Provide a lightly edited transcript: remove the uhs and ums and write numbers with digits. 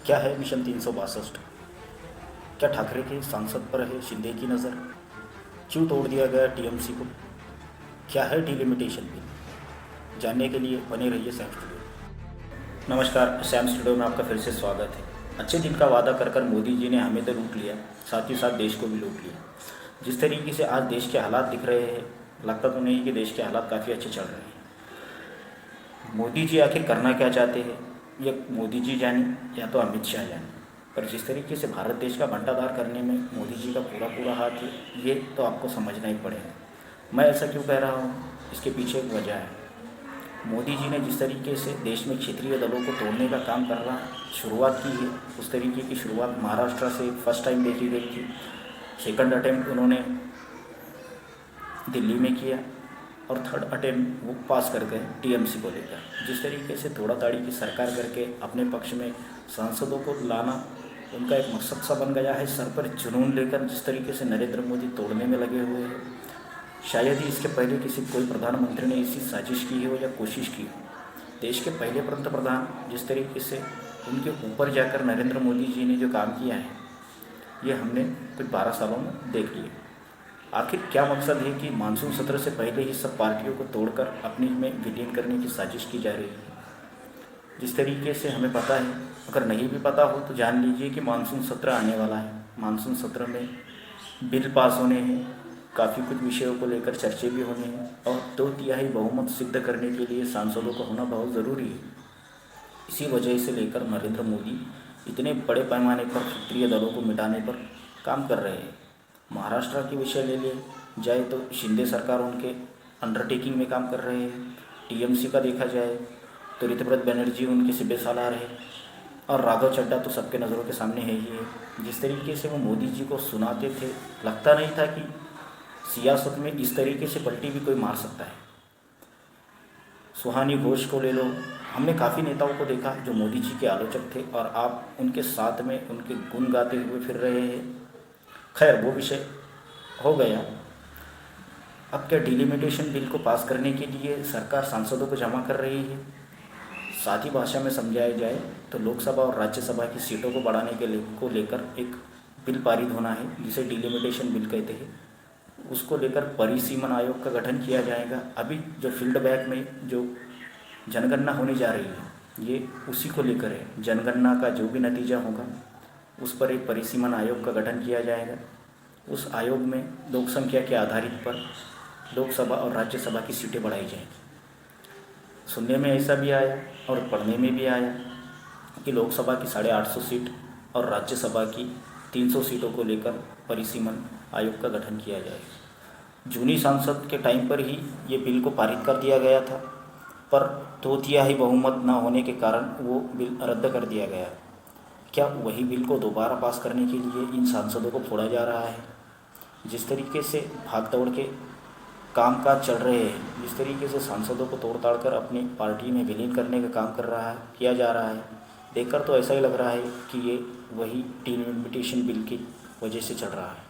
क्या है मिशन 362? क्या ठाकरे के सांसद पर है शिंदे की नज़र? क्यों तोड़ दिया गया टीएमसी को? क्या है डिलिमिटेशन बिल? जानने के लिए बने रहिए सैम स्टूडियो। नमस्कार, सैम स्टूडियो में आपका फिर से स्वागत है। अच्छे दिन का वादा कर मोदी जी ने हमें तो लूट लिया, साथ ही साथ देश को भी लूट लिया। जिस तरीके से आज देश के हालात दिख रहे हैं, लगता तो नहीं कि देश के हालात काफ़ी अच्छे चल रहे हैं। मोदी जी आखिर करना क्या चाहते हैं, ये मोदी जी जाने या तो अमित शाह जाने, पर जिस तरीके से भारत देश का बंटाधार करने में मोदी जी का पूरा हाथ है, ये तो आपको समझना ही पड़ेगा। मैं ऐसा क्यों कह रहा हूँ, इसके पीछे एक वजह है। मोदी जी ने जिस तरीके से देश में क्षेत्रीय दलों को तोड़ने का काम करना शुरुआत की है, उस तरीके की शुरुआत महाराष्ट्र से फर्स्ट टाइम देखी गई थी। सेकंड अटेम्प्ट उन्होंने दिल्ली में किया और थर्ड अटेम्प्ट वो पास कर गए टीएमसी को लेकर। जिस तरीके से थोड़ा ताड़ी की सरकार करके अपने पक्ष में सांसदों को लाना उनका एक मकसद सा बन गया है। सर पर जुनून लेकर जिस तरीके से नरेंद्र मोदी तोड़ने में लगे हुए हैं, शायद ही इसके पहले कोई प्रधानमंत्री ने ऐसी साजिश की हो या कोशिश की हो। देश के पहले पंत प्रधान जिस तरीके से उनके ऊपर जाकर नरेंद्र मोदी जी ने जो काम किया है, ये हमने कुछ 12 सालों में देख लिया। आखिर क्या मकसद है कि मानसून सत्र से पहले ही सब पार्टियों को तोड़कर अपनी में विलीन करने की साजिश की जा रही है। जिस तरीके से हमें पता है, अगर नहीं भी पता हो तो जान लीजिए कि मानसून सत्र आने वाला है। मानसून सत्र में बिल पास होने हैं, काफ़ी कुछ विषयों को लेकर चर्चे भी होने हैं और 2/3 बहुमत सिद्ध करने के लिए सांसदों का होना बहुत ज़रूरी है। इसी वजह से लेकर नरेंद्र मोदी इतने बड़े पैमाने पर क्षेत्रीय दलों को मिटाने पर काम कर रहे हैं। महाराष्ट्र की विषय ले लिए जाए तो शिंदे सरकार उनके अंडरटेकिंग में काम कर रहे हैं। टीएमसी का देखा जाए तो ऋतव्रत बनर्जी उनके सिबे सालार है और राघव चड्ढा तो सबके नज़रों के सामने है ही है। जिस तरीके से वो मोदी जी को सुनाते थे, लगता नहीं था कि सियासत में इस तरीके से पलटी भी कोई मार सकता है। सुहानी घोष को ले लो, हमने काफ़ी नेताओं को देखा जो मोदी जी के आलोचक थे और आप उनके साथ में उनके गुण गाते हुए फिर रहे हैं। खैर, वो विषय हो गया। अब क्या डिलिमिटेशन बिल को पास करने के लिए सरकार सांसदों को जमा कर रही है। साथ ही भाषा में समझाया जाए तो लोकसभा और राज्यसभा की सीटों को बढ़ाने को लेकर एक बिल पारित होना है, जिसे डिलिमिटेशन बिल कहते हैं। उसको लेकर परिसीमन आयोग का गठन किया जाएगा। अभी जो फील्डबैक में जो जनगणना होने जा रही है, ये उसी को लेकर है। जनगणना का जो भी नतीजा होगा उस पर एक परिसीमन आयोग का गठन किया जाएगा। उस आयोग में लोक संख्या के आधारित पर लोकसभा और राज्यसभा की सीटें बढ़ाई जाएंगी। सुनने में ऐसा भी आया और पढ़ने में भी आया कि लोकसभा की 850 सीट और राज्यसभा की 300 सीटों को लेकर परिसीमन आयोग का गठन किया जाएगा। जूनी सांसद के टाइम पर ही ये बिल को पारित कर दिया गया था, पर 2/3 बहुमत न होने के कारण वो बिल रद्द कर दिया गया। क्या वही बिल को दोबारा पास करने के लिए इन सांसदों को फोड़ा जा रहा है? जिस तरीके से भाग दौड़ के कामकाज चल रहे हैं, जिस तरीके से सांसदों को तोड़ ताड़ कर अपनी पार्टी में विलीन करने का काम किया जा रहा है, देखकर तो ऐसा ही लग रहा है कि ये वही डिलिमिटेशन बिल की वजह से चल रहा है।